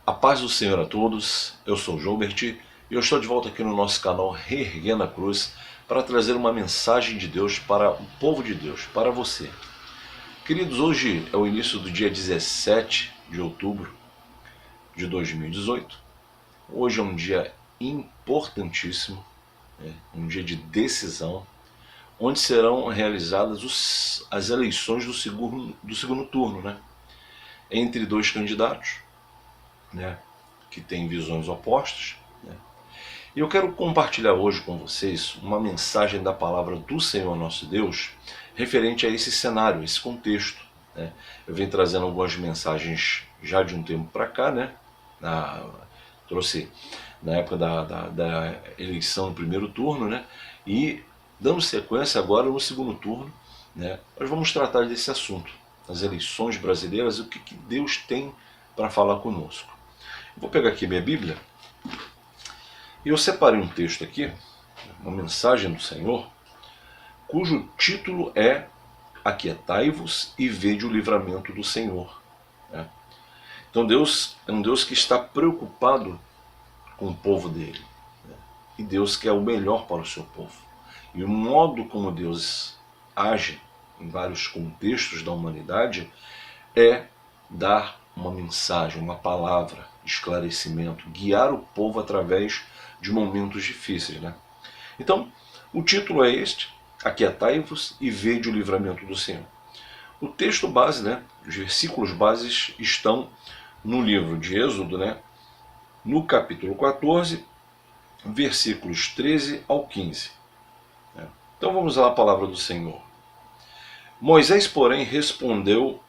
A paz do Senhor a todos, eu sou o Joubert e eu estou de volta aqui no nosso canal Reerguendo a Cruz para trazer uma mensagem de Deus para o povo de Deus, para você. Queridos, hoje é o início do dia 17 de outubro de 2018. Hoje é um dia importantíssimo, um dia de decisão, onde serão realizadas as eleições do segundo turno, entre dois candidatos, que têm visões opostas. E eu quero compartilhar hoje com vocês uma mensagem da palavra do Senhor nosso Deus referente a esse cenário, esse contexto. Eu venho trazendo algumas mensagens já de um tempo para cá, trouxe na época da eleição no primeiro turno, e dando sequência agora no segundo turno, nós vamos tratar desse assunto, as eleições brasileiras e o que Deus tem para falar conosco. Vou pegar aqui minha Bíblia e eu separei um texto aqui, uma mensagem do Senhor, cujo título é Aquietai-vos e vede o livramento do Senhor. Então Deus é um Deus que está preocupado com o povo dele. E Deus quer o melhor para o seu povo. E o modo como Deus age em vários contextos da humanidade é dar uma mensagem, uma palavra, esclarecimento, guiar o povo através de momentos difíceis. Então, o título é este: Aquietai-vos e vede o livramento do Senhor. O texto base, os versículos bases estão no livro de Êxodo, no capítulo 14, versículos 13 ao 15. Então vamos à palavra do Senhor. Moisés, porém, respondeu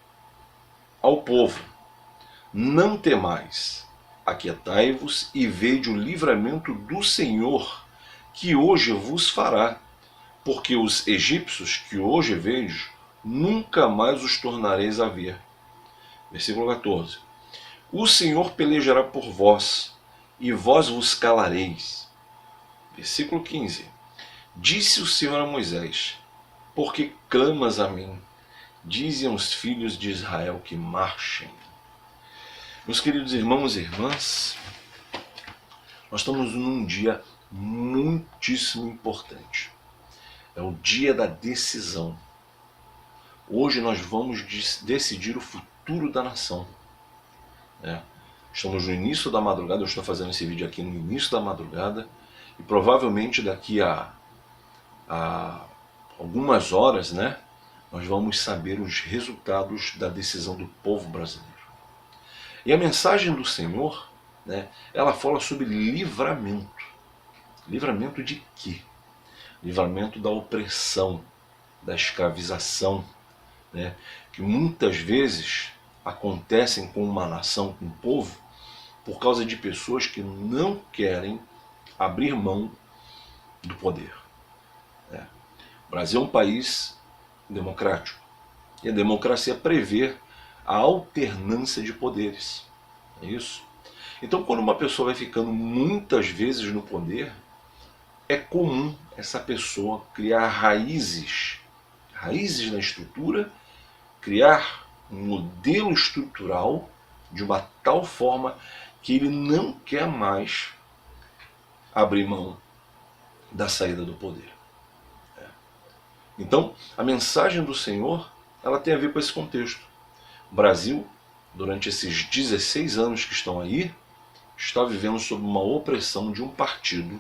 ao povo: Não temais, aquietai-vos e vede o livramento do Senhor, que hoje vos fará, porque os egípcios que hoje vejo, nunca mais os tornareis a ver. Versículo 14. O Senhor pelejará por vós, e vós vos calareis. Versículo 15. Disse o Senhor a Moisés: Por que clamas a mim? Dizem os filhos de Israel que marchem. Meus queridos irmãos e irmãs, nós estamos num dia muitíssimo importante. É o dia da decisão. Hoje nós vamos decidir o futuro da nação. Estamos no início da madrugada, eu estou fazendo esse vídeo aqui no início da madrugada, e provavelmente daqui a algumas horas, nós vamos saber os resultados da decisão do povo brasileiro. E a mensagem do Senhor, ela fala sobre livramento. Livramento de quê? Livramento da opressão, da escravização, que muitas vezes acontecem com uma nação, com um povo, por causa de pessoas que não querem abrir mão do poder. O Brasil é um país democrático, e a democracia prevê a alternância de poderes. É isso? Então, quando uma pessoa vai ficando muitas vezes no poder, é comum essa pessoa criar raízes na estrutura, criar um modelo estrutural de uma tal forma que ele não quer mais abrir mão da saída do poder. Então, a mensagem do Senhor, ela tem a ver com esse contexto. O Brasil, durante esses 16 anos que estão aí, está vivendo sob uma opressão de um partido,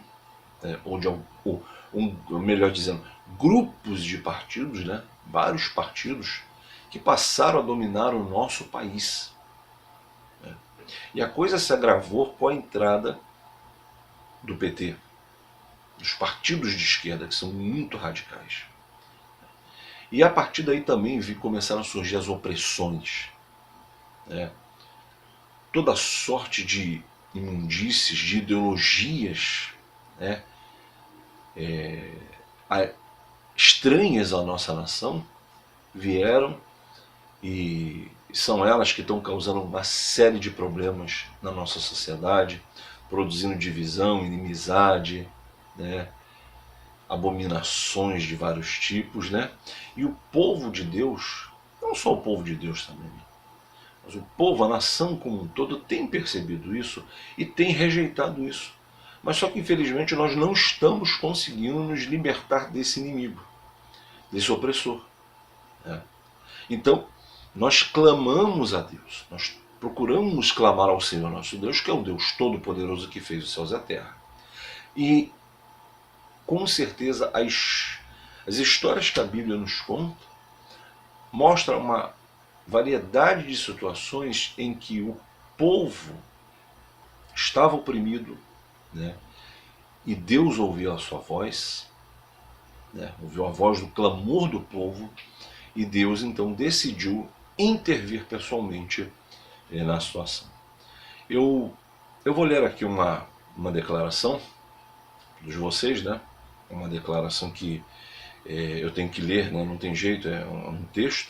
melhor dizendo, grupos de partidos, vários partidos, que passaram a dominar o nosso país. E a coisa se agravou com a entrada do PT, dos partidos de esquerda, que são muito radicais. E a partir daí também começaram a surgir as opressões. Toda sorte de imundícies, de ideologias estranhas à nossa nação vieram, e são elas que estão causando uma série de problemas na nossa sociedade, produzindo divisão, inimizade, abominações de vários tipos, E o povo de Deus, não só o povo de Deus também, Mas o povo, a nação como um todo, tem percebido isso e tem rejeitado isso. Mas só que infelizmente nós não estamos conseguindo nos libertar desse inimigo, desse opressor, né? Então, nós clamamos a Deus, nós procuramos clamar ao Senhor nosso Deus, que é o Deus Todo-Poderoso que fez os céus e a terra. E, com certeza, as histórias que a Bíblia nos conta mostram uma variedade de situações em que o povo estava oprimido, né? E Deus ouviu a sua voz, né? Ouviu a voz do clamor do povo, e Deus então decidiu intervir pessoalmente na situação. Eu vou ler aqui uma declaração dos vocês, né? Uma declaração que eu tenho que ler, né? Não tem jeito, é um texto,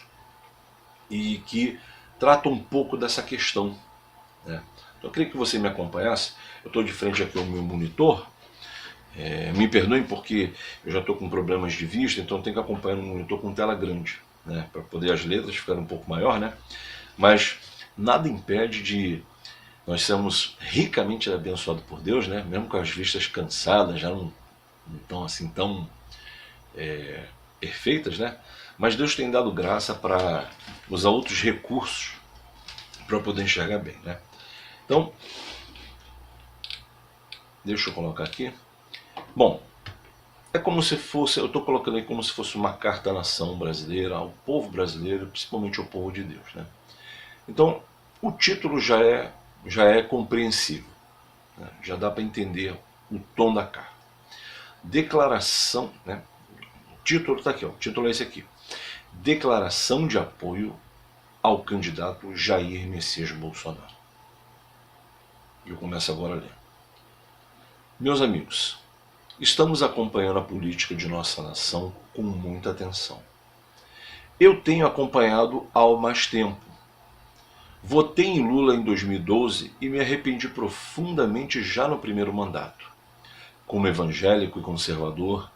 e que trata um pouco dessa questão, né? Então eu queria que você me acompanhasse. Eu estou de frente aqui ao meu monitor. Me perdoem porque eu já estou com problemas de vista, então eu tenho que acompanhar no monitor com tela grande, né? Para poder as letras ficarem um pouco maior, né? Mas nada impede de nós sermos ricamente abençoados por Deus, né? Mesmo com as vistas cansadas, já não estão assim tão perfeitas, né? Mas Deus tem dado graça para usar outros recursos para poder enxergar bem, né? Então, deixa eu colocar aqui. Bom, é como se fosse, eu estou colocando aí como se fosse uma carta à nação brasileira, ao povo brasileiro, principalmente ao povo de Deus, né? Então, o título já é compreensível, né? Já dá para entender o tom da carta. Declaração, né? O título está aqui, ó. O título é esse aqui: Declaração de apoio ao candidato Jair Messias Bolsonaro. E eu começo agora a ler. Meus amigos, estamos acompanhando a política de nossa nação com muita atenção. Eu tenho acompanhado há mais tempo. Votei em Lula em 2012 e me arrependi profundamente já no primeiro mandato. Como evangélico e conservador,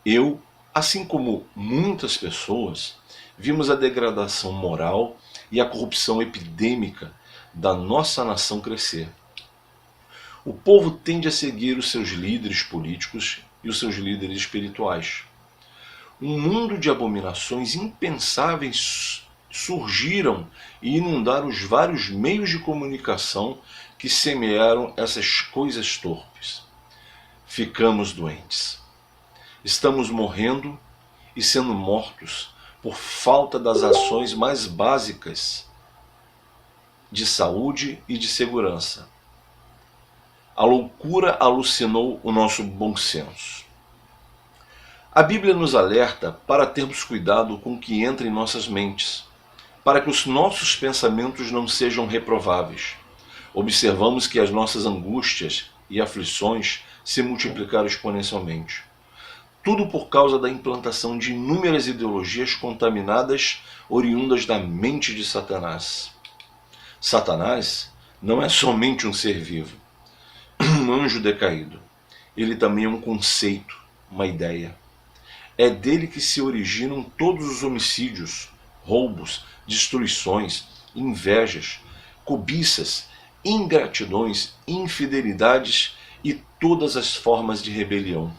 eu, assim como muitas pessoas, vimos a degradação moral e a corrupção epidêmica da nossa nação crescer. O povo tende a seguir os seus líderes políticos e os seus líderes espirituais. Um mundo de abominações impensáveis surgiram e inundaram os vários meios de comunicação que semearam essas coisas torpes. Ficamos doentes. Estamos morrendo e sendo mortos por falta das ações mais básicas de saúde e de segurança. A loucura alucinou o nosso bom senso. A Bíblia nos alerta para termos cuidado com o que entra em nossas mentes, para que os nossos pensamentos não sejam reprováveis. Observamos que as nossas angústias e aflições se multiplicaram exponencialmente. Tudo por causa da implantação de inúmeras ideologias contaminadas oriundas da mente de Satanás. Satanás não é somente um ser vivo, um anjo decaído. Ele também é um conceito, uma ideia. É dele que se originam todos os homicídios, roubos, destruições, invejas, cobiças, ingratidões, infidelidades e todas as formas de rebelião.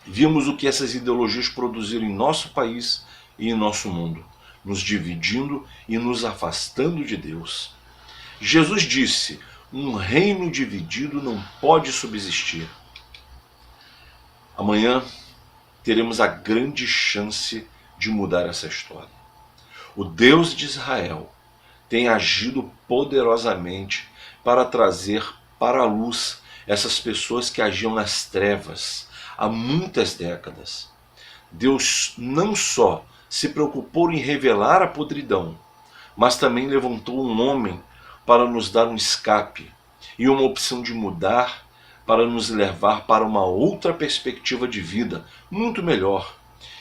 Vimos o que essas ideologias produziram em nosso país e em nosso mundo, nos dividindo e nos afastando de Deus. Jesus disse: um reino dividido não pode subsistir. Amanhã teremos a grande chance de mudar essa história. O Deus de Israel tem agido poderosamente para trazer para a luz essas pessoas que agiam nas trevas há muitas décadas. Deus não só se preocupou em revelar a podridão, mas também levantou um homem para nos dar um escape e uma opção de mudar, para nos levar para uma outra perspectiva de vida, muito melhor.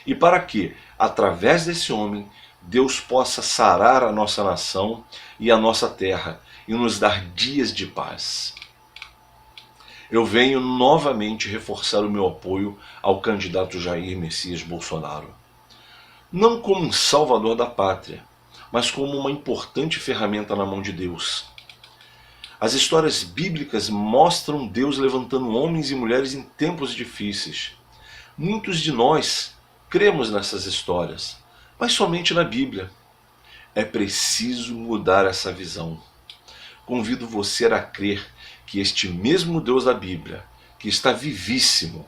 E para que, através desse homem, Deus possa sarar a nossa nação e a nossa terra e nos dar dias de paz. Eu venho novamente reforçar o meu apoio ao candidato Jair Messias Bolsonaro. Não como um salvador da pátria, mas como uma importante ferramenta na mão de Deus. As histórias bíblicas mostram Deus levantando homens e mulheres em tempos difíceis. Muitos de nós cremos nessas histórias, mas somente na Bíblia. É preciso mudar essa visão. Convido você a crer que este mesmo Deus da Bíblia, que está vivíssimo,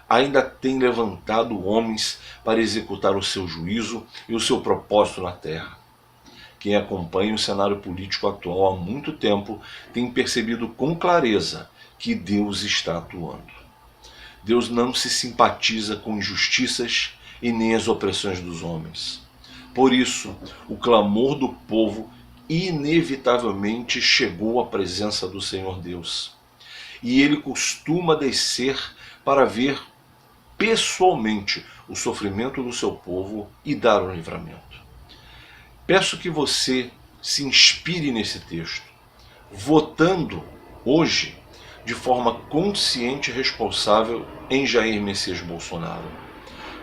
ainda tem levantado homens para executar o seu juízo e o seu propósito na terra. Quem acompanha o cenário político atual há muito tempo tem percebido com clareza que Deus está atuando. Deus não se simpatiza com injustiças e nem as opressões dos homens. Por isso, o clamor do povo inevitavelmente chegou à presença do Senhor Deus. E ele costuma descer para ver pessoalmente o sofrimento do seu povo e dar o livramento. Peço que você se inspire nesse texto, votando hoje de forma consciente e responsável em Jair Messias Bolsonaro.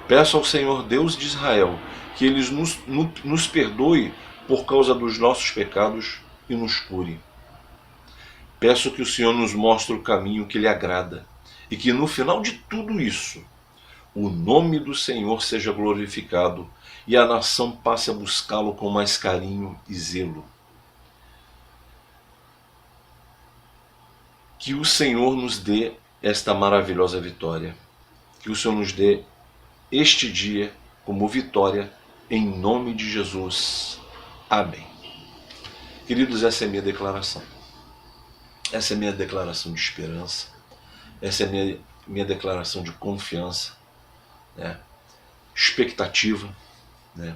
Peço ao Senhor Deus de Israel que Ele nos perdoe por causa dos nossos pecados e nos cure. Peço que o Senhor nos mostre o caminho que lhe agrada e que no final de tudo isso, o nome do Senhor seja glorificado e a nação passe a buscá-lo com mais carinho e zelo. Que o Senhor nos dê esta maravilhosa vitória. Que o Senhor nos dê este dia como vitória, em nome de Jesus. Amém. Queridos, essa é a minha declaração. Essa é a minha declaração de esperança. Essa é a minha declaração de confiança, né? Expectativa, né?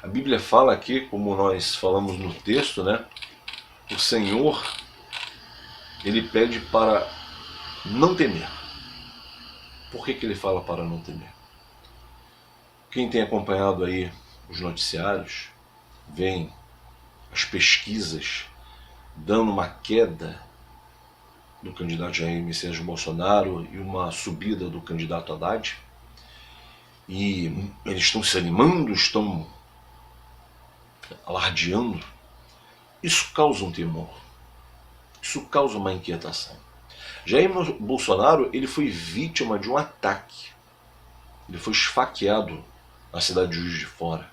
A Bíblia fala aqui, como nós falamos no texto, né? O Senhor, Ele pede para não temer. Por que Ele fala para não temer? Quem tem acompanhado aí os noticiários, vem as pesquisas dando uma queda do candidato Jair Messias Bolsonaro e uma subida do candidato Haddad. E eles estão se animando, estão alardeando. Isso causa um temor. Isso causa uma inquietação. Jair Bolsonaro, ele foi vítima de um ataque. Ele foi esfaqueado na cidade de Juiz de Fora.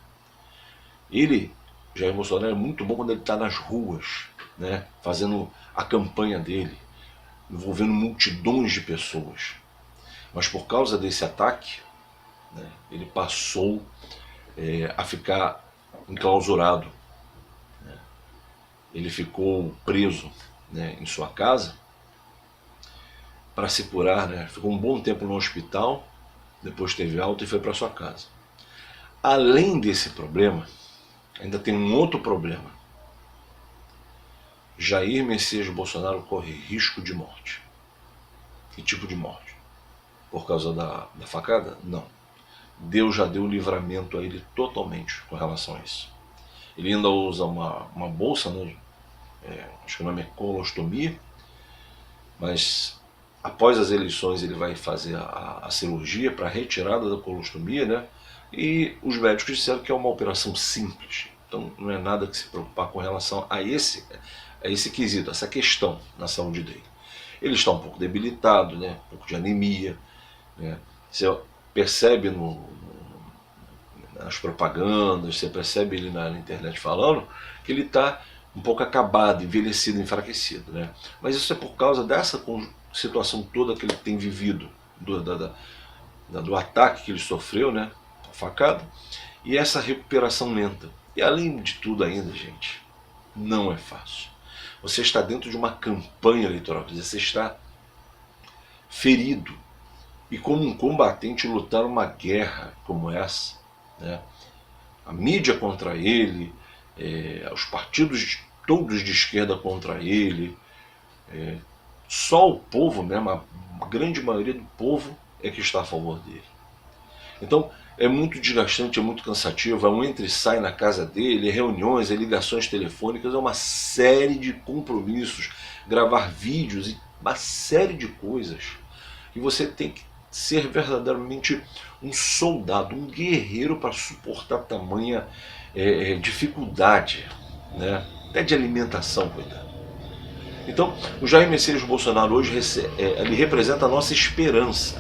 Jair Bolsonaro, é muito bom quando ele está nas ruas, né, fazendo a campanha dele, envolvendo multidões de pessoas. Mas por causa desse ataque, né, ele passou a ficar enclausurado. Né. Ele ficou preso, né, em sua casa para se curar, né. Ficou um bom tempo no hospital, depois teve alta e foi para sua casa. Além desse problema, ainda tem um outro problema. Jair Messias Bolsonaro corre risco de morte. Que tipo de morte? Por causa da facada? Não. Deus já deu livramento a ele totalmente com relação a isso. Ele ainda usa uma bolsa, né? Acho que o nome é colostomia, mas após as eleições ele vai fazer a cirurgia para retirada da colostomia, né? E os médicos disseram que é uma operação simples, então não é nada que se preocupar com relação a esse quesito, essa questão na saúde dele. Ele está um pouco debilitado, né? Um pouco de anemia, né? Você percebe nas propagandas, você percebe ele na internet falando que ele está um pouco acabado, envelhecido, enfraquecido, né? Mas isso é por causa dessa situação toda que ele tem vivido, do ataque que ele sofreu, né? A facada, e essa recuperação lenta. E além de tudo ainda, gente, não é fácil. Você está dentro de uma campanha eleitoral, você está ferido. E como um combatente lutar uma guerra como essa, né? A mídia contra ele, os partidos todos de esquerda contra ele, só o povo mesmo, a grande maioria do povo é que está a favor dele. Então é muito desgastante, é muito cansativo, é um entra e sai na casa dele, reuniões, ligações telefônicas, é uma série de compromissos, gravar vídeos e uma série de coisas. E você tem que ser verdadeiramente um soldado, um guerreiro para suportar tamanha dificuldade, né? Até de alimentação, coitado. Então, o Jair Messias Bolsonaro hoje ele representa a nossa esperança,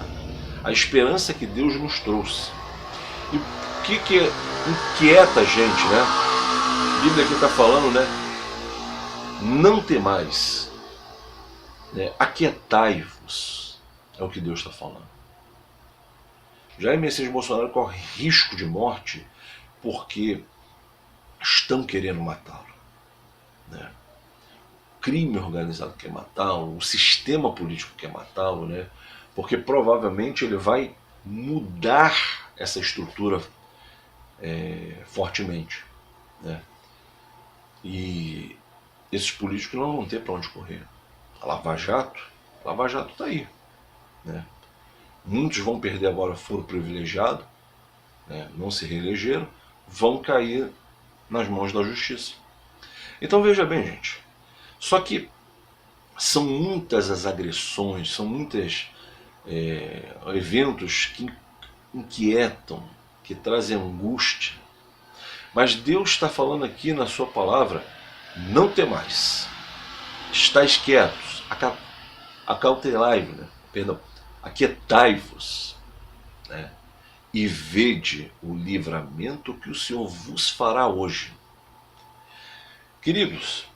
a esperança que Deus nos trouxe. E o que inquieta a gente, né? A Bíblia aqui está falando, né? Não temais, né? Aquietai-vos, é o que Deus está falando. Jair Messias Bolsonaro corre risco de morte porque estão querendo matá-lo, né? O crime organizado quer matá-lo, o sistema político quer matá-lo, né? Porque provavelmente ele vai mudar essa estrutura fortemente, né? E esses políticos não vão ter para onde correr. A Lava Jato está aí, né? Muitos vão perder agora foro privilegiado, né? Não se reelegeram, vão cair nas mãos da justiça. Então veja bem, gente, só que são muitas as agressões, são muitos eventos que inquietam, que trazem angústia. Mas Deus está falando aqui na sua palavra, não temais, estáis quietos, acautelai-vos, né? Perdão, aquietai-vos, né? E vede o livramento que o Senhor vos fará hoje. Queridos,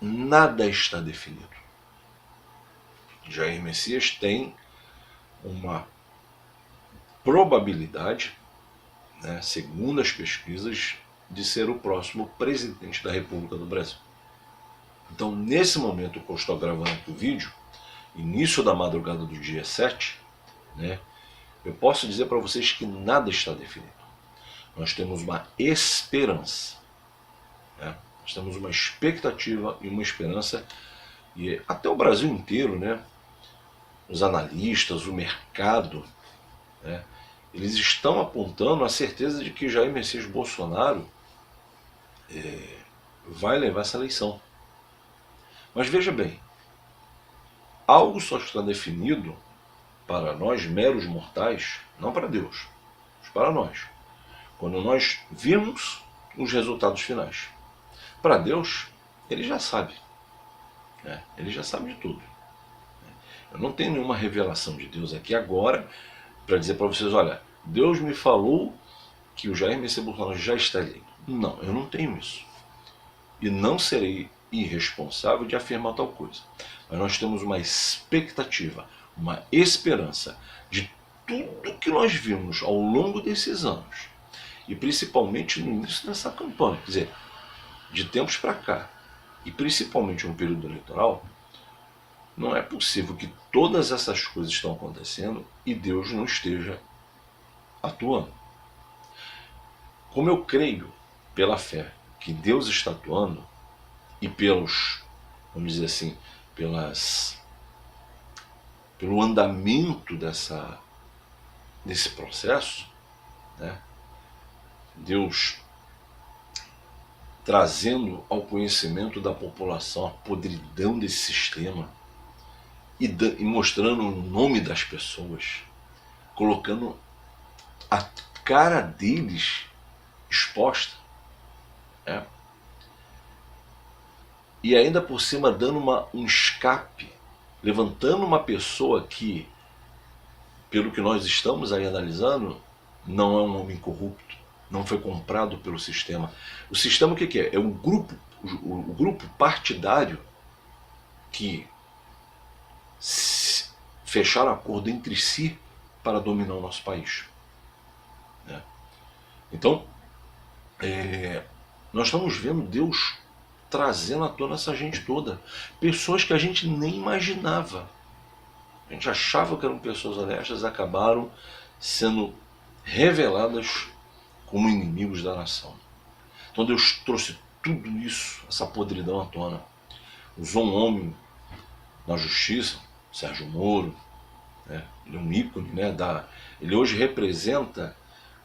nada está definido. Jair Messias tem uma probabilidade, né, segundo as pesquisas, de ser o próximo presidente da República do Brasil. Então, nesse momento que eu estou gravando aqui o vídeo, início da madrugada do dia 7, né, eu posso dizer para vocês que nada está definido. Nós temos uma esperança, né? Nós temos uma expectativa e uma esperança, e até o Brasil inteiro, né, os analistas, o mercado, né, eles estão apontando a certeza de que Jair Messias Bolsonaro vai levar essa eleição. Mas veja bem, algo só está definido para nós, meros mortais, não para Deus, mas para nós, quando nós vimos os resultados finais. Para Deus, ele já sabe, né? Ele já sabe de tudo. Eu não tenho nenhuma revelação de Deus aqui agora para dizer para vocês, olha, Deus me falou que o Jair Messias Bolsonaro já está eleito. Não, eu não tenho isso. E não serei irresponsável de afirmar tal coisa. Mas nós temos uma expectativa, uma esperança de tudo que nós vimos ao longo desses anos, e principalmente no início dessa campanha, quer dizer, de tempos para cá, e principalmente no período eleitoral, não é possível que todas essas coisas estão acontecendo e Deus não esteja atuando. Como eu creio, pela fé, que Deus está atuando, e pelos, vamos dizer assim, pelo andamento desse processo, né? Deus trazendo ao conhecimento da população a podridão desse sistema e mostrando o nome das pessoas, colocando a cara deles exposta, né? E ainda por cima dando um escape, levantando uma pessoa que, pelo que nós estamos aí analisando, não é um homem corrupto, não foi comprado pelo sistema. O sistema o que é? É um grupo, o grupo partidário que fecharam acordo entre si para dominar o nosso país, né? Então, nós estamos vendo Deus trazendo à tona essa gente toda. Pessoas que a gente nem imaginava. A gente achava que eram pessoas honestas, acabaram sendo reveladas como inimigos da nação. Então Deus trouxe tudo isso, essa podridão à tona. Usou um homem na justiça, Sérgio Moro, né? Ele é um ícone, né? Ele hoje representa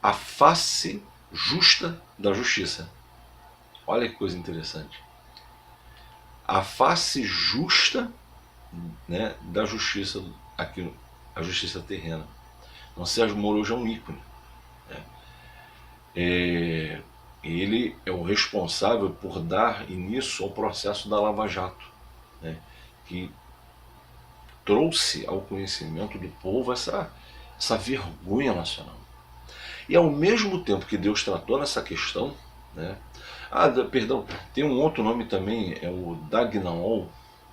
a face justa da justiça. Olha que coisa interessante. A face justa, né, da justiça aqui, a justiça terrena. Então Sérgio Moro hoje é um ícone, né? É, ele é o responsável por dar início ao processo da Lava Jato, né, que trouxe ao conhecimento do povo essa vergonha nacional. E ao mesmo tempo que Deus tratou nessa questão, né, perdão, tem um outro nome também, é o Dagnaol,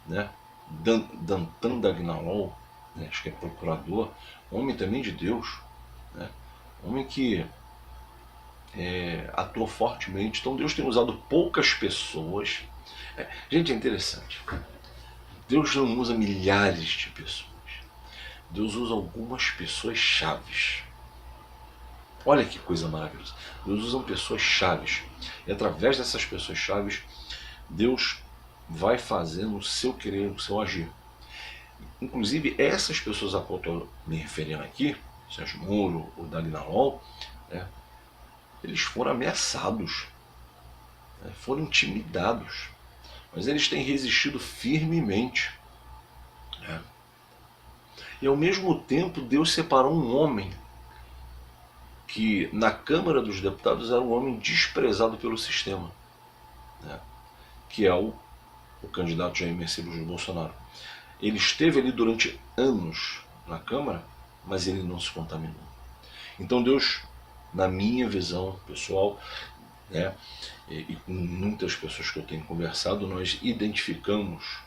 né, Dantan Dagnaol, né, acho que é procurador, homem também de Deus, né, homem que atuou fortemente. Então Deus tem usado poucas pessoas. Gente, é interessante. Deus não usa milhares de pessoas. Deus usa algumas pessoas chaves. Olha que coisa maravilhosa. Deus usa pessoas chaves. E através dessas pessoas chaves, Deus vai fazendo o seu querer, o seu agir. Inclusive, essas pessoas a qual estou me referindo aqui, Sérgio Moro, o Dagnalol, né, eles foram ameaçados, né, foram intimidados, mas eles têm resistido firmemente, né. E ao mesmo tempo Deus separou um homem que na Câmara dos Deputados era um homem desprezado pelo sistema, né, que é o candidato Jair Messias Bolsonaro. Ele esteve ali durante anos na Câmara, mas ele não se contaminou. Então Deus, na minha visão pessoal, né, e com muitas pessoas que eu tenho conversado, nós identificamos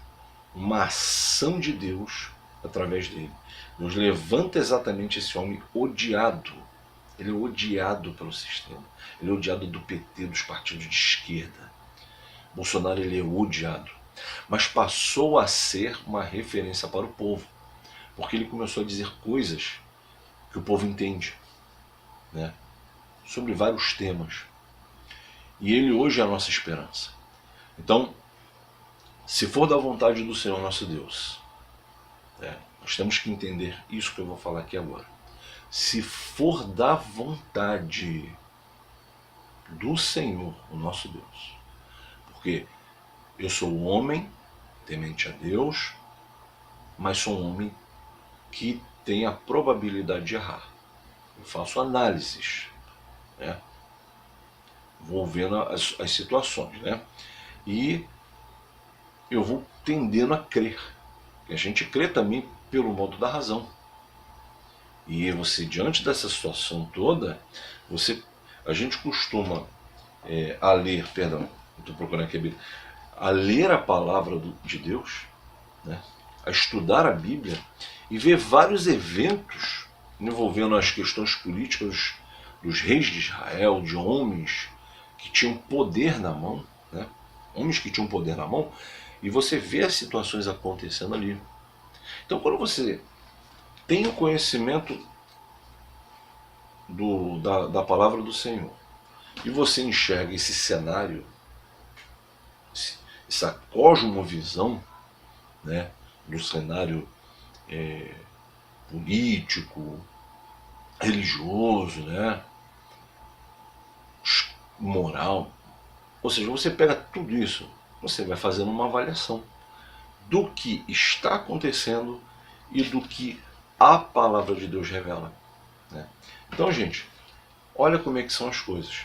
uma ação de Deus através dele. Deus levanta exatamente esse homem odiado. Ele é odiado pelo sistema. Ele é odiado do PT, dos partidos de esquerda. Bolsonaro, ele é odiado. Mas passou a ser uma referência para o povo, porque ele começou a dizer coisas que o povo entende, né, sobre vários temas. E ele hoje é a nossa esperança. Então, se for da vontade do Senhor nosso Deus, nós temos que entender isso que eu vou falar aqui agora. Se for da vontade do Senhor, o nosso Deus, porque eu sou um homem temente a Deus, mas sou um homem que tem a probabilidade de errar. Eu faço análises, né, vou vendo as situações, né, e eu vou tendendo a crer. E a gente crê também pelo modo da razão. E você, diante dessa situação toda, a gente costuma a ler, perdão, estou procurando aqui a Bíblia, a ler a palavra de Deus, né, a estudar a Bíblia e ver vários eventos envolvendo as questões políticas dos reis de Israel, de homens que tinham poder na mão, né, homens que tinham poder na mão, e você vê as situações acontecendo ali. Então, quando você tem o conhecimento da palavra do Senhor e você enxerga esse cenário, essa cosmovisão, né, do cenário político, religioso, né, moral, ou seja, você pega tudo isso, você vai fazendo uma avaliação do que está acontecendo e do que a palavra de Deus revela, né? Então, gente, olha como é que são as coisas.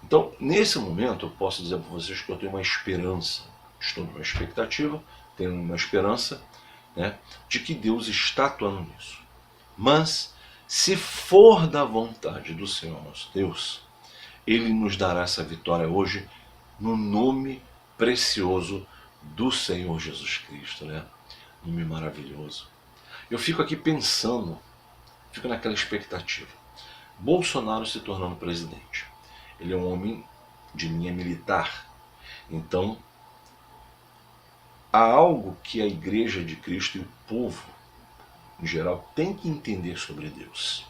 Então, nesse momento, eu posso dizer para vocês que eu tenho uma esperança, estou numa expectativa, tenho uma esperança, né, de que Deus está atuando nisso. Mas, se for da vontade do Senhor nosso Deus, Ele nos dará essa vitória hoje no nome precioso do Senhor Jesus Cristo, né? Nome maravilhoso. Eu fico aqui pensando, fico naquela expectativa. Bolsonaro se tornando presidente. Ele é um homem de linha militar. Então, há algo que a Igreja de Cristo e o povo, em geral, tem que entender sobre Deus.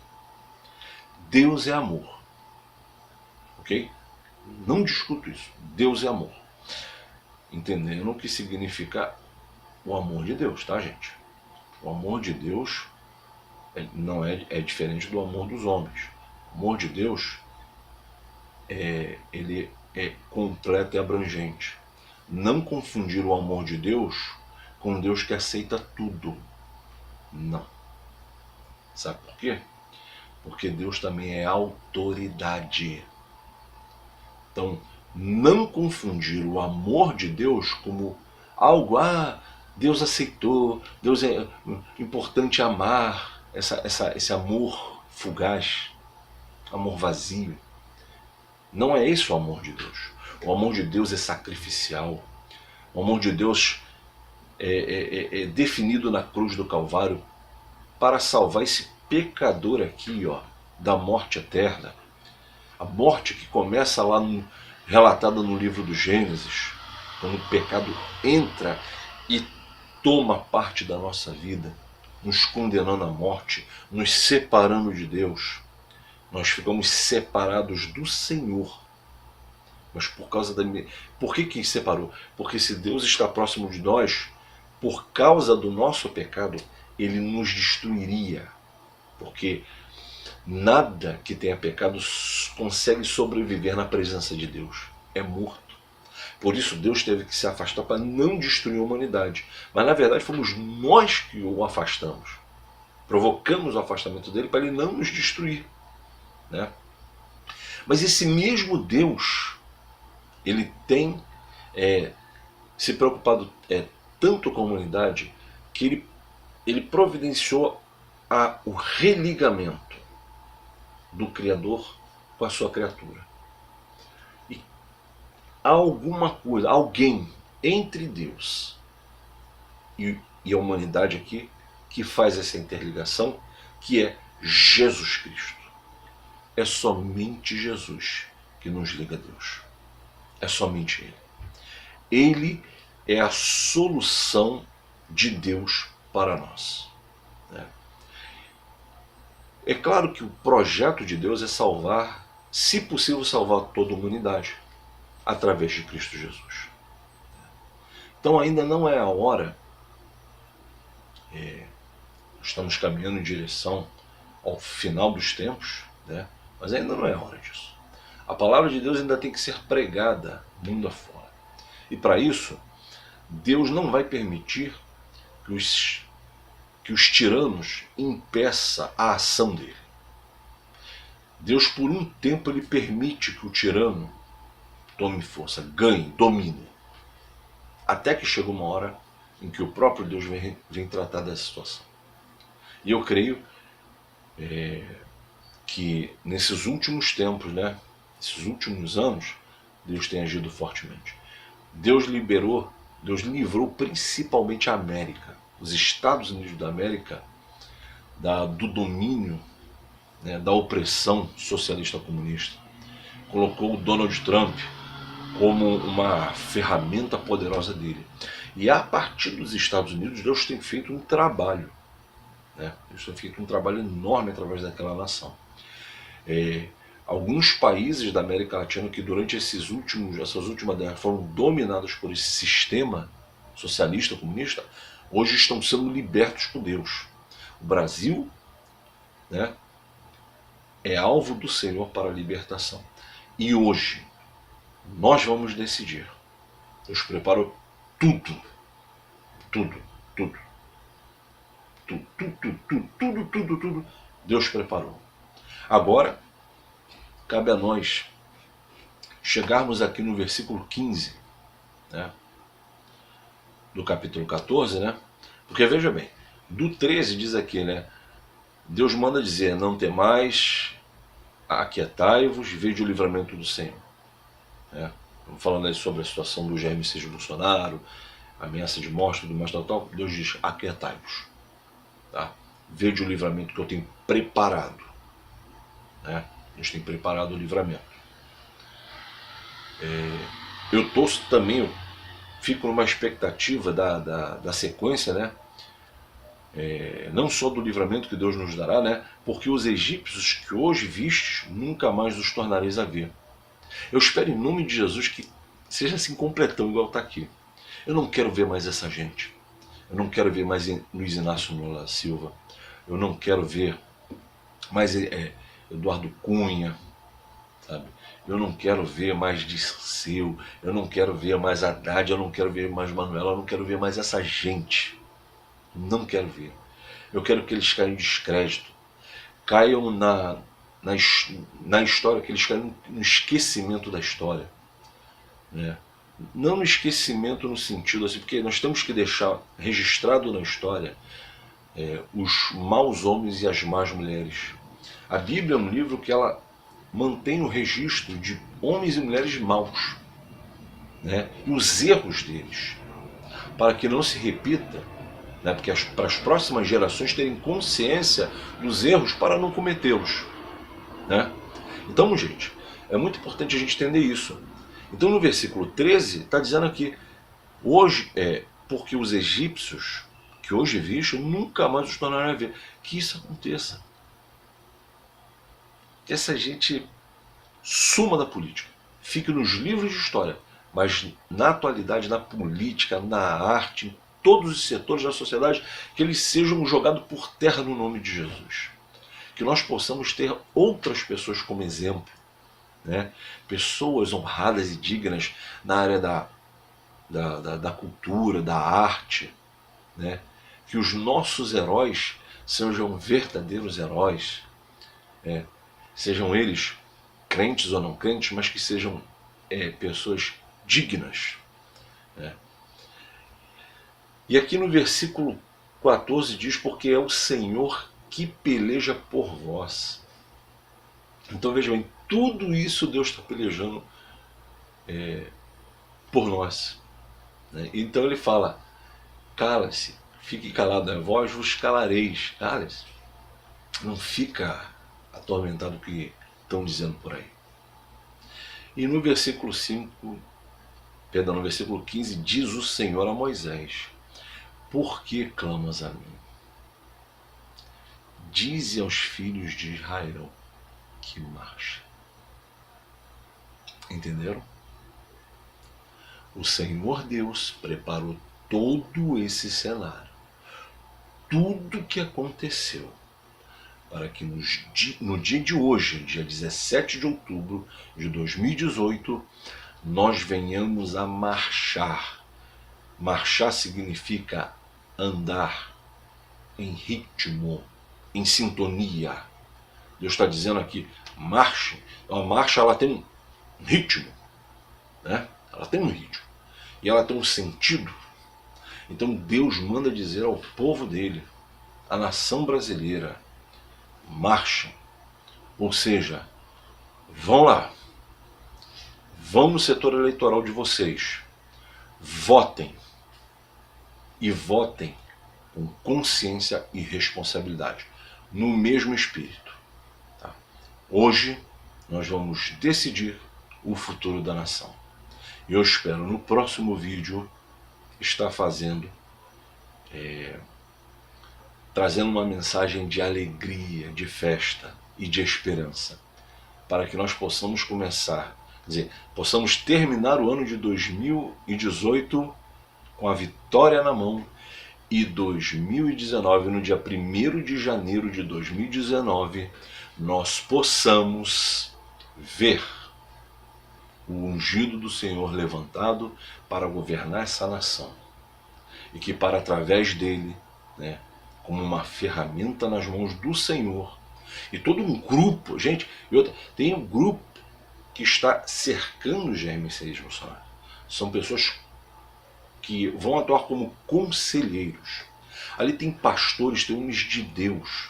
Deus é amor. Ok? Não discuto isso. Deus é amor. Entendendo o que significa o amor de Deus, tá, gente? O amor de Deus não é diferente do amor dos homens. O amor de Deus ele é completo e abrangente. Não confundir o amor de Deus com Deus que aceita tudo. Não. Sabe por quê? Porque Deus também é autoridade. Então, não confundir o amor de Deus como algo, Deus aceitou, Deus é importante amar, esse amor fugaz, amor vazio. Não é esse o amor de Deus. O amor de Deus é sacrificial. O amor de Deus é definido na cruz do Calvário para salvar esse pecador aqui, da morte eterna. A morte que começa lá relatada no livro do Gênesis, quando o pecado entra e toma parte da nossa vida, nos condenando à morte, nos separando de Deus. Nós ficamos separados do Senhor. Mas por causa da... Por que separou? Porque se Deus está próximo de nós, por causa do nosso pecado, Ele nos destruiria. Porque nada que tenha pecado consegue sobreviver na presença de Deus. É morto. Por isso Deus teve que se afastar para não destruir a humanidade. Mas na verdade fomos nós que o afastamos. Provocamos o afastamento dele para ele não nos destruir. Né? Mas esse mesmo Deus, ele tem se preocupado tanto com a humanidade que ele providenciou o religamento do Criador com a sua criatura. E há alguma coisa, alguém entre Deus e a humanidade aqui que faz essa interligação, que é Jesus Cristo. É somente Jesus que nos liga a Deus. É somente Ele. Ele é a solução de Deus para nós. É claro que o projeto de Deus é salvar, se possível, salvar toda a humanidade, através de Cristo Jesus. Então ainda não é a hora, estamos caminhando em direção ao final dos tempos, mas ainda não é a hora disso. A palavra de Deus ainda tem que ser pregada mundo afora. E para isso, Deus não vai permitir que os tiranos impeçam a ação dele. Deus, por um tempo, ele permite que o tirano tome força, ganhe, domine. Até que chega uma hora em que o próprio Deus vem tratar dessa situação. E eu creio que nesses últimos tempos, nesses últimos anos, Deus tem agido fortemente. Deus livrou principalmente a América, os Estados Unidos da América, do domínio, da opressão socialista comunista. Colocou o Donald Trump como uma ferramenta poderosa dele. E a partir dos Estados Unidos, Deus tem feito um trabalho. Deus tem feito um trabalho enorme através daquela nação. Alguns países da América Latina que durante essas últimas décadas foram dominados por esse sistema socialista comunista, hoje estão sendo libertos por Deus. O Brasil é alvo do Senhor para a libertação. E hoje nós vamos decidir. Deus preparou tudo. Deus preparou. Agora, cabe a nós chegarmos aqui no versículo 15, do capítulo 14, porque veja bem, do 13 diz aqui, Deus manda dizer, não temais, aquietai-vos, vede o livramento do Senhor. Estamos falando aí sobre a situação do Jair Messias Bolsonaro, ameaça de morte, tudo mais, tal. Deus diz, aquietai-vos. Vede o livramento que eu tenho preparado. Deus tem preparado o livramento. Eu fico numa expectativa da sequência, não só do livramento que Deus nos dará, porque os egípcios que hoje vistes, nunca mais os tornareis a ver. Eu espero em nome de Jesus que seja assim completão, igual está aqui. Eu não quero ver mais essa gente. Eu não quero ver mais Luiz Inácio Lula Silva. Eu não quero ver mais Eduardo Cunha, sabe? Eu não quero ver mais Dirceu. Eu não quero ver mais Haddad. Eu não quero ver mais Manuela. Eu não quero ver mais essa gente. Não quero ver. Eu quero que eles caiam em descrédito. Caiam na história, que eles caem no esquecimento da história, né? Não no esquecimento no sentido assim, porque nós temos que deixar registrado na história os maus homens e as más mulheres. A Bíblia é um livro que ela mantém o registro de homens e mulheres maus, né? E os erros deles, para que não se repita, né? Porque para as próximas gerações terem consciência dos erros para não cometê-los, né? Então, gente, é muito importante a gente entender isso. Então, no versículo 13, está dizendo aqui, hoje porque os egípcios que hoje vistes nunca mais os tornarão a ver. Que isso aconteça. Que essa gente suma da política, fique nos livros de história, mas na atualidade, na política, na arte, em todos os setores da sociedade, que eles sejam jogados por terra no nome de Jesus. Que nós possamos ter outras pessoas como exemplo, né? Pessoas honradas e dignas na área da cultura, da arte, né? Que os nossos heróis sejam verdadeiros heróis, sejam eles crentes ou não crentes, mas que sejam pessoas dignas, né? E aqui no versículo 14 diz, porque é o Senhor que peleja por vós. Então vejam bem, tudo isso Deus está pelejando por nós, né? Então ele fala, cala-se, fique calado, a vós vos calareis. Cala-se, não fica atormentado o que estão dizendo por aí. E no versículo 15, diz o Senhor a Moisés, por que clamas a mim? Dize aos filhos de Israel que marchem. Entenderam? O Senhor Deus preparou todo esse cenário, tudo que aconteceu, para que no dia de hoje, dia 17 de outubro de 2018, nós venhamos a marchar. Marchar significa andar em ritmo, em sintonia. Deus está dizendo aqui, marche. A marcha, ela tem um ritmo, né? Ela tem um ritmo e ela tem um sentido. Então Deus manda dizer ao povo dele, à nação brasileira, marchem. Ou seja, vão lá, vão no setor eleitoral de vocês, votem, e votem com consciência e responsabilidade, no mesmo espírito, tá? Hoje nós vamos decidir o futuro da nação. E eu espero no próximo vídeo estar trazendo uma mensagem de alegria, de festa e de esperança, para que nós possamos começar, quer dizer, possamos terminar o ano de 2018 com a vitória na mão, e 2019, no dia 1º de janeiro de 2019, nós possamos ver o ungido do Senhor levantado para governar essa nação. E que para através dele, né, como uma ferramenta nas mãos do Senhor, e todo um grupo, gente, tem um grupo que está cercando Jair Messias Bolsonaro. São pessoas que vão atuar como conselheiros. Ali tem pastores, tem homens de Deus,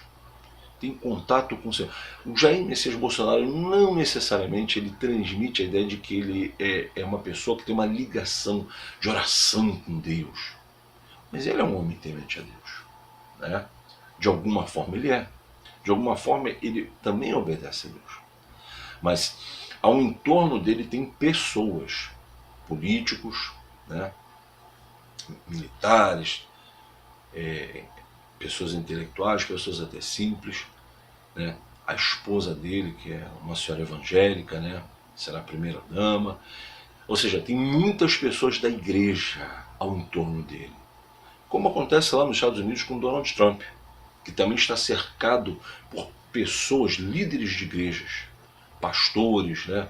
tem contato com o Senhor. O Jair Messias Bolsonaro não necessariamente ele transmite a ideia de que ele é uma pessoa que tem uma ligação de oração com Deus. Mas ele é um homem temente a Deus, né? De alguma forma ele é. De alguma forma ele também obedece a Deus. Mas ao entorno dele tem pessoas, políticos, né? Militares, pessoas intelectuais, pessoas até simples, né? A esposa dele, que é uma senhora evangélica, né? Será a primeira dama. Ou seja, tem muitas pessoas da igreja ao entorno dele. Como acontece lá nos Estados Unidos com Donald Trump, que também está cercado por pessoas, líderes de igrejas, pastores, né?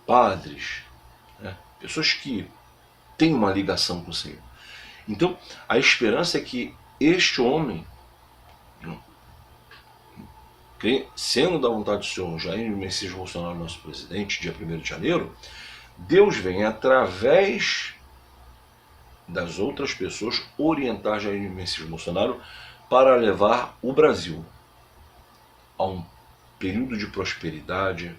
Padres, né? Pessoas que têm uma ligação com o Senhor. Então, a esperança é que este homem sendo da vontade do Senhor Jair Messias Bolsonaro, nosso presidente, dia 1º de janeiro, Deus vem através das outras pessoas orientar Jair Messias Bolsonaro para levar o Brasil a um período de prosperidade,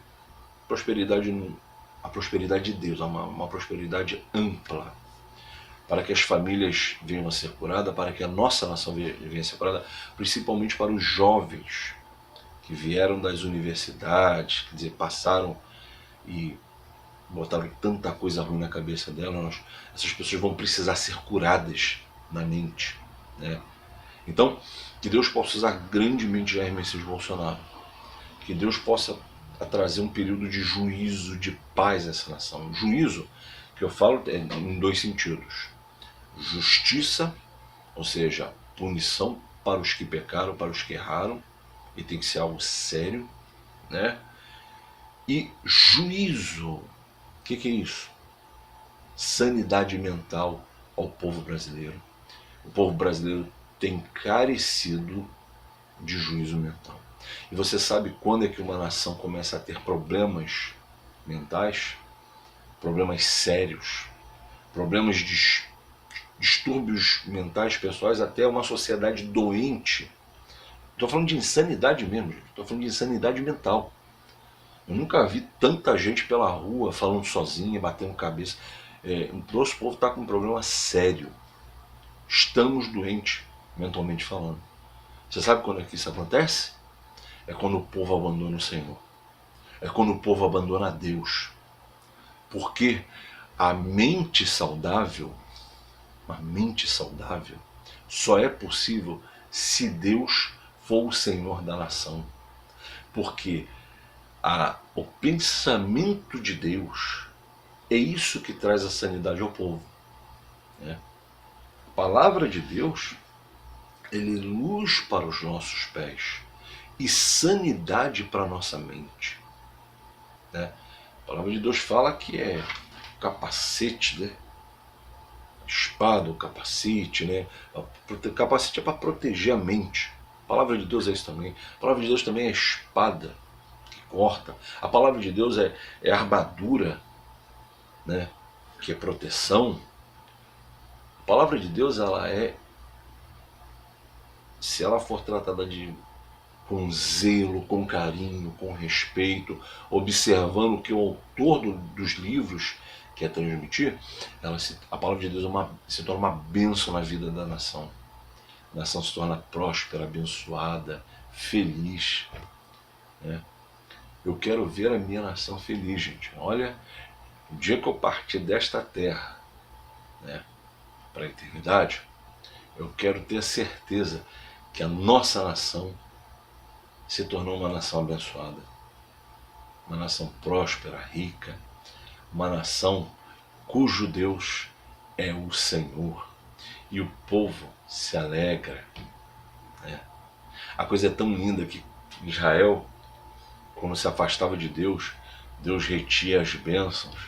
a prosperidade de Deus, uma prosperidade ampla, para que as famílias venham a ser curadas, para que a nossa nação venha a ser curada, principalmente para os jovens que vieram das universidades, quer dizer, passaram e botaram tanta coisa ruim na cabeça delas. Essas pessoas vão precisar ser curadas na mente, né? Então, que Deus possa usar grandemente Jair Messias Bolsonaro, que Deus possa trazer um período de juízo, de paz a essa nação. Juízo, que eu falo em dois sentidos: justiça, ou seja, punição para os que pecaram, para os que erraram, e tem que ser algo sério, né? E juízo, o que é isso? Sanidade mental ao povo brasileiro. O povo brasileiro tem carecido de juízo mental. E você sabe quando é que uma nação começa a ter problemas mentais? Problemas sérios, problemas de distúrbios mentais pessoais, até uma sociedade doente. Estou falando de insanidade mesmo, estou falando de insanidade mental. Eu nunca vi tanta gente pela rua falando sozinha, batendo cabeça. O nosso povo está com um problema sério. Estamos doentes, mentalmente falando. Você sabe quando é que isso acontece? É quando o povo abandona o Senhor. É quando o povo abandona a Deus. Porque a mente saudável só é possível se Deus for o Senhor da nação. Porque o pensamento de Deus é isso que traz a sanidade ao povo, né? A palavra de Deus, ele é luz para os nossos pés e sanidade para a nossa mente, né? A palavra de Deus fala que é capacete, né? Espada, o capacete, né? O capacete é para proteger a mente. A palavra de Deus é isso também. A palavra de Deus também é espada que corta. A palavra de Deus é armadura, né? Que é proteção. A palavra de Deus, se ela for tratada com zelo, com carinho, com respeito, observando o que o autor dos livros quer transmitir, a palavra de Deus se torna uma bênção na vida da nação. A nação se torna próspera, abençoada, feliz, né? Eu quero ver a minha nação feliz, gente. Olha, o dia que eu partir desta terra, né, para a eternidade, eu quero ter certeza que a nossa nação se tornou uma nação abençoada, uma nação próspera, rica, uma nação cujo Deus é o Senhor, e o povo se alegra, né? A coisa é tão linda que Israel, quando se afastava de Deus, Deus retia as bênçãos,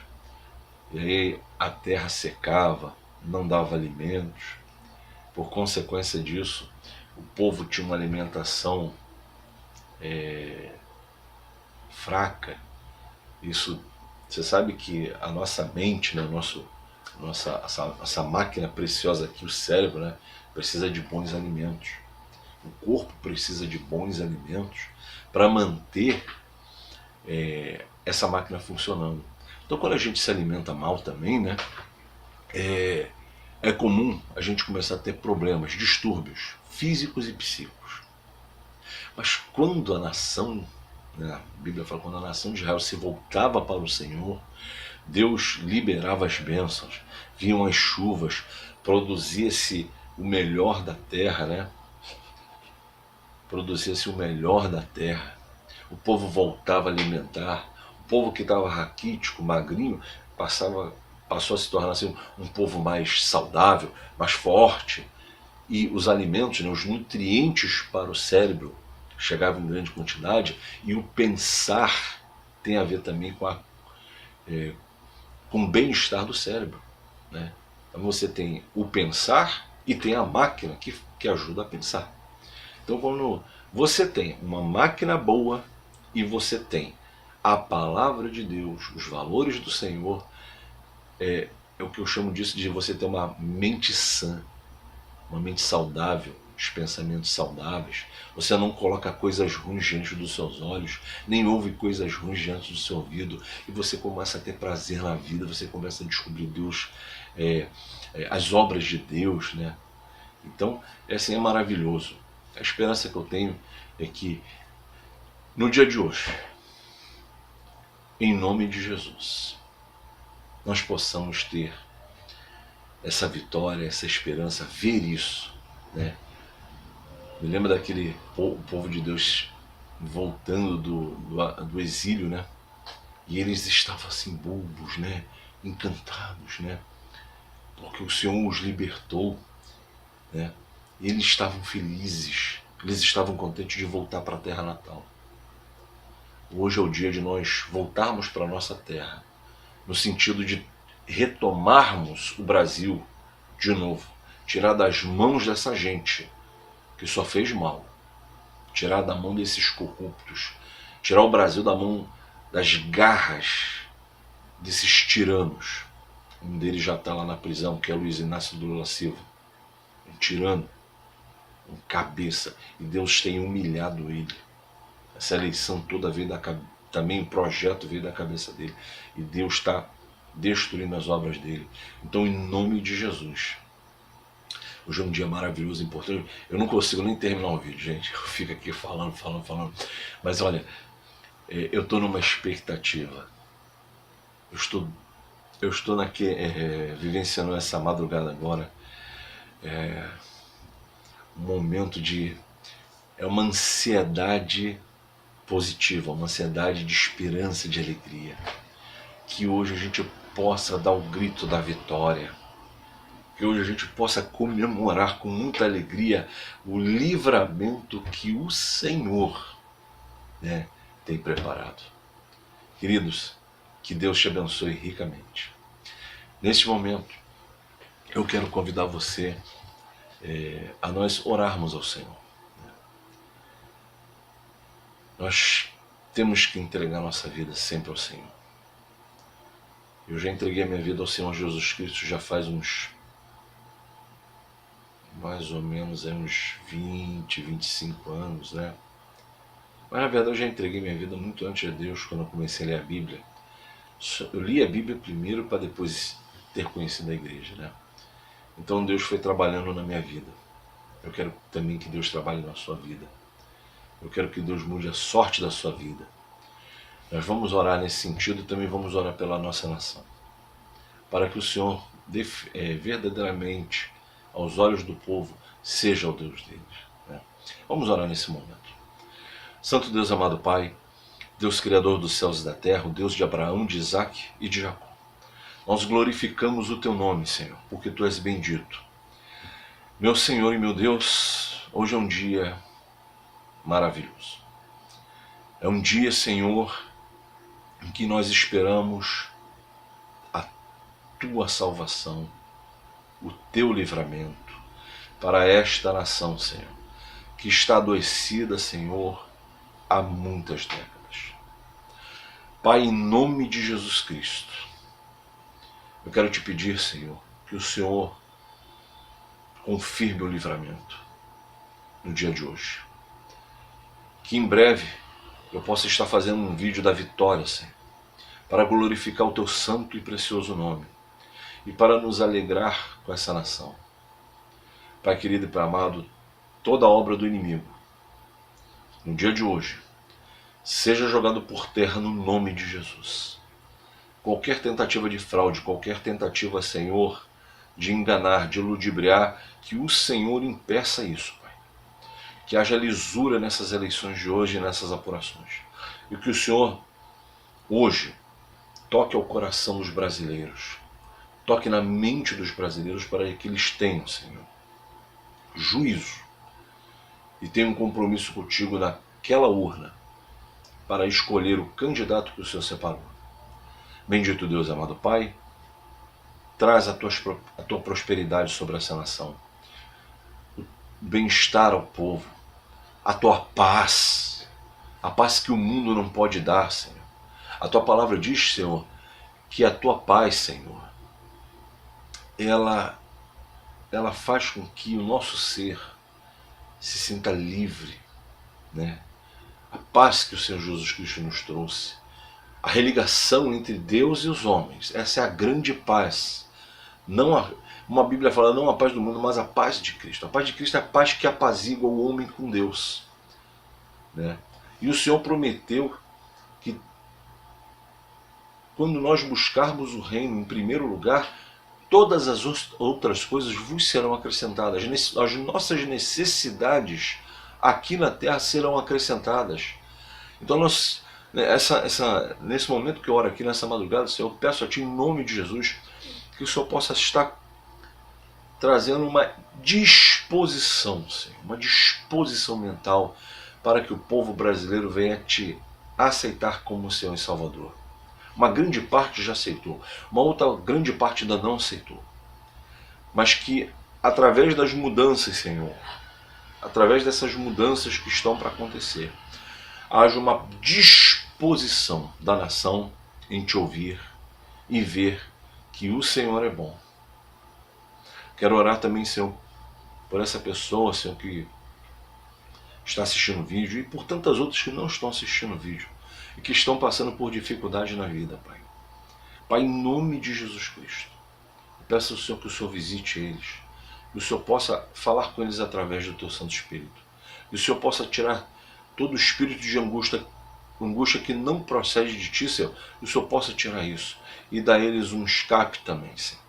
e aí a terra secava, não dava alimentos. Por consequência disso, o povo tinha uma alimentação fraca. Isso, você sabe que a nossa mente, né, essa máquina preciosa aqui, o cérebro, né, precisa de bons alimentos. O corpo precisa de bons alimentos para manter essa máquina funcionando. Então, quando a gente se alimenta mal também, né, é comum a gente começar a ter problemas, distúrbios físicos e psíquicos. Mas quando a nação, né, a Bíblia fala, quando a nação de Israel se voltava para o Senhor, Deus liberava as bênçãos, vinham as chuvas, produzia-se o melhor da terra, né? Produzia-se o melhor da terra. O povo voltava a alimentar. O povo que estava raquítico, magrinho, passou a se tornar assim, um povo mais saudável, mais forte. E os alimentos, né, os nutrientes para o cérebro chegavam em grande quantidade, e o pensar tem a ver também com o bem-estar do cérebro, né? Então você tem o pensar e tem a máquina que ajuda a pensar. Então quando Você tem uma máquina boa e você tem a palavra de Deus, os valores do Senhor. É o que eu chamo disso de você ter uma mente sã, uma mente saudável, os pensamentos saudáveis. Você não coloca coisas ruins diante dos seus olhos, nem ouve coisas ruins diante do seu ouvido, e você começa a ter prazer na vida, você começa a descobrir Deus, as obras de Deus, né? Então, assim, é maravilhoso. A esperança que eu tenho é que no dia de hoje, em nome de Jesus, nós possamos ter essa vitória, essa esperança, ver isso, né? Me lembra daquele povo de Deus voltando do exílio, né? E eles estavam assim bobos, né? Encantados, né? Porque o Senhor os libertou, né? E eles estavam felizes, eles estavam contentes de voltar para a terra natal. Hoje é o dia de nós voltarmos para a nossa terra, no sentido de retomarmos o Brasil de novo, tirar das mãos dessa gente que só fez mal, tirar da mão desses corruptos, tirar o Brasil da mão das garras desses tiranos. Um deles já está lá na prisão, que é Luiz Inácio Lula da Silva, um tirano, um cabeça, e Deus tem humilhado ele. Essa eleição toda veio também o projeto veio da cabeça dele, e Deus está destruindo as obras dele. Então, em nome de Jesus, hoje é um dia maravilhoso, importante. Eu não consigo nem terminar o vídeo, gente. Eu fico aqui falando. Mas olha, eu estou numa expectativa. Eu estou vivenciando essa madrugada agora. Um momento de... É uma ansiedade positiva, uma ansiedade de esperança, de alegria. Que hoje a gente possa dar o grito da vitória. Que hoje a gente possa comemorar com muita alegria o livramento que o Senhor, né, tem preparado. Queridos, que Deus te abençoe ricamente. Neste momento, eu quero convidar você a nós orarmos ao Senhor. Nós temos que entregar nossa vida sempre ao Senhor. Eu já entreguei a minha vida ao Senhor Jesus Cristo já faz mais ou menos uns 20, 25 anos, né? Mas na verdade eu já entreguei minha vida muito antes de Deus, quando eu comecei a ler a Bíblia. Eu li a Bíblia primeiro para depois ter conhecido a igreja, né? Então Deus foi trabalhando na minha vida. Eu quero também que Deus trabalhe na sua vida. Eu quero que Deus mude a sorte da sua vida. Nós vamos orar nesse sentido e também vamos orar pela nossa nação. Para que o Senhor verdadeiramente, aos olhos do povo, seja o Deus deles, né? Vamos orar nesse momento. Santo Deus, amado Pai, Deus Criador dos céus e da terra, o Deus de Abraão, de Isaque e de Jacó. Nós glorificamos o Teu nome, Senhor, porque Tu és bendito. Meu Senhor e meu Deus, hoje é um dia maravilhoso. É um dia, Senhor, em que nós esperamos a Tua salvação, o Teu livramento para esta nação, Senhor, que está adoecida, Senhor, há muitas décadas. Pai, em nome de Jesus Cristo, eu quero te pedir, Senhor, que o Senhor confirme o livramento no dia de hoje. Que em breve eu possa estar fazendo um vídeo da vitória, Senhor, para glorificar o Teu santo e precioso nome e para nos alegrar com essa nação. Pai querido e Pai amado, toda obra do inimigo, no dia de hoje, seja jogado por terra no nome de Jesus. Qualquer tentativa de fraude, qualquer tentativa, Senhor, de enganar, de ludibriar, que o Senhor impeça isso, Pai. Que haja lisura nessas eleições de hoje e nessas apurações. E que o Senhor, hoje, toque ao coração dos brasileiros. Toque na mente dos brasileiros para que eles tenham, Senhor, juízo. E tenham um compromisso contigo naquela urna para escolher o candidato que o Senhor separou. Bendito Deus, amado Pai, traz a tua prosperidade sobre essa nação, o bem-estar ao povo, a tua paz, a paz que o mundo não pode dar, Senhor. A tua palavra diz, Senhor, que a tua paz, Senhor, ela faz com que o nosso ser se sinta livre, né? A paz que o Senhor Jesus Cristo nos trouxe, a religação entre Deus e os homens, essa é a grande paz. Não uma Bíblia fala não a paz do mundo, mas a paz de Cristo. A paz de Cristo é a paz que apazigua o homem com Deus, né? E o Senhor prometeu que quando nós buscarmos o reino em primeiro lugar, todas as outras coisas vos serão acrescentadas. As nossas necessidades aqui na terra serão acrescentadas. Então nesse momento que eu oro aqui nessa madrugada, Senhor, eu peço a Ti em nome de Jesus que o Senhor possa estar trazendo uma disposição, Senhor, uma disposição mental para que o povo brasileiro venha Te aceitar como Senhor e Salvador. Uma grande parte já aceitou, uma outra grande parte ainda não aceitou. Mas que através das mudanças, Senhor, através dessas mudanças que estão para acontecer, haja uma disposição da nação em Te ouvir e ver que o Senhor é bom. Quero orar também, Senhor, por essa pessoa, Senhor, que está assistindo o vídeo e por tantas outras que não estão assistindo o vídeo e que estão passando por dificuldade na vida, Pai. Pai, em nome de Jesus Cristo, eu peço ao Senhor que o Senhor visite eles, que o Senhor possa falar com eles através do Teu Santo Espírito, que o Senhor possa tirar todo o espírito de angústia que não procede de Ti, Senhor, que o Senhor possa tirar isso e dar a eles um escape também, Senhor.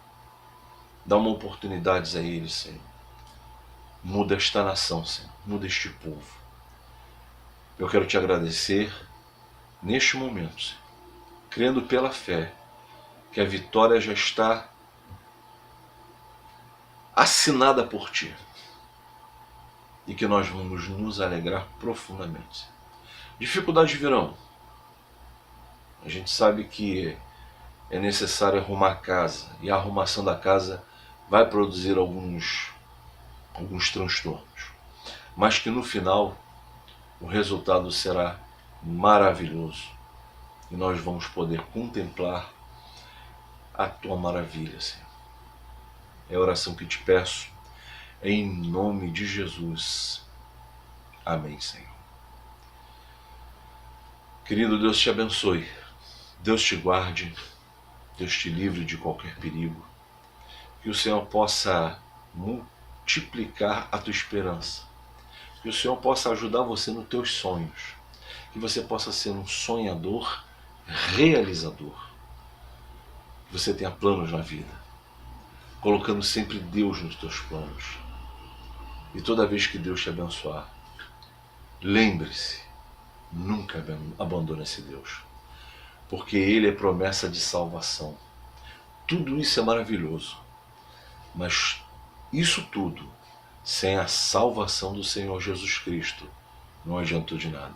Dá uma oportunidade a eles, Senhor. Muda esta nação, Senhor, muda este povo. Eu quero Te agradecer neste momento, Senhor, crendo pela fé que a vitória já está assinada por Ti e que nós vamos nos alegrar profundamente. Dificuldades virão. A gente sabe que é necessário arrumar a casa e a arrumação da casa vai produzir alguns transtornos, mas que no final o resultado será maravilhoso e nós vamos poder contemplar a Tua maravilha, Senhor. É a oração que Te peço, em nome de Jesus. Amém, Senhor. Querido, Deus te abençoe, Deus te guarde, Deus te livre de qualquer perigo, que o Senhor possa multiplicar a tua esperança, que o Senhor possa ajudar você nos teus sonhos, que você possa ser um sonhador realizador, que você tenha planos na vida, colocando sempre Deus nos teus planos. E toda vez que Deus te abençoar, lembre-se, nunca abandone esse Deus, porque Ele é promessa de salvação. Tudo isso é maravilhoso, mas isso tudo, sem a salvação do Senhor Jesus Cristo, não adiantou de nada.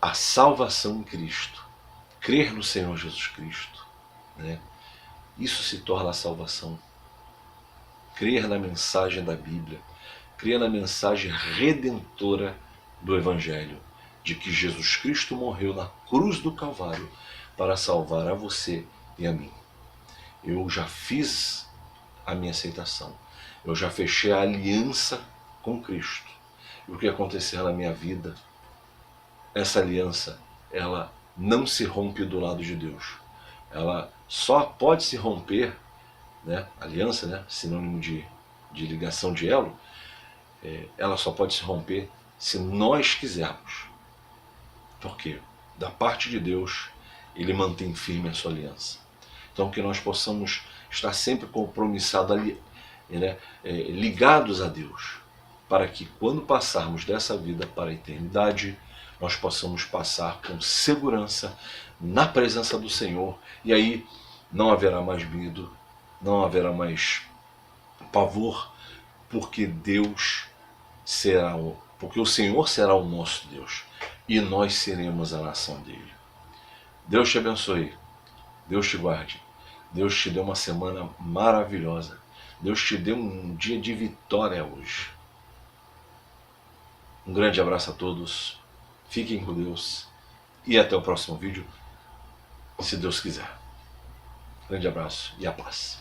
A salvação em Cristo, crer no Senhor Jesus Cristo, né? Isso se torna a salvação. Crer na mensagem da Bíblia, crer na mensagem redentora do Evangelho, de que Jesus Cristo morreu na cruz do Calvário para salvar a você e a mim. Eu já fiz a minha aceitação, eu já fechei a aliança com Cristo. E o que acontecer na minha vida, essa aliança, ela não se rompe do lado de Deus. Ela só pode se romper, né? Aliança, né? Sinônimo de ligação de elo, ela só pode se romper se nós quisermos. Porque da parte de Deus, Ele mantém firme a sua aliança. Então que nós possamos estar sempre compromissados ali, né? Ligados a Deus, para que quando passarmos dessa vida para a eternidade, nós possamos passar com segurança na presença do Senhor, e aí não haverá mais medo, não haverá mais pavor, porque porque o Senhor será o nosso Deus e nós seremos a nação dele. Deus te abençoe, Deus te guarde, Deus te dê uma semana maravilhosa, Deus te dê um dia de vitória hoje. Um grande abraço a todos, fiquem com Deus e até o próximo vídeo, se Deus quiser. Grande abraço e a paz.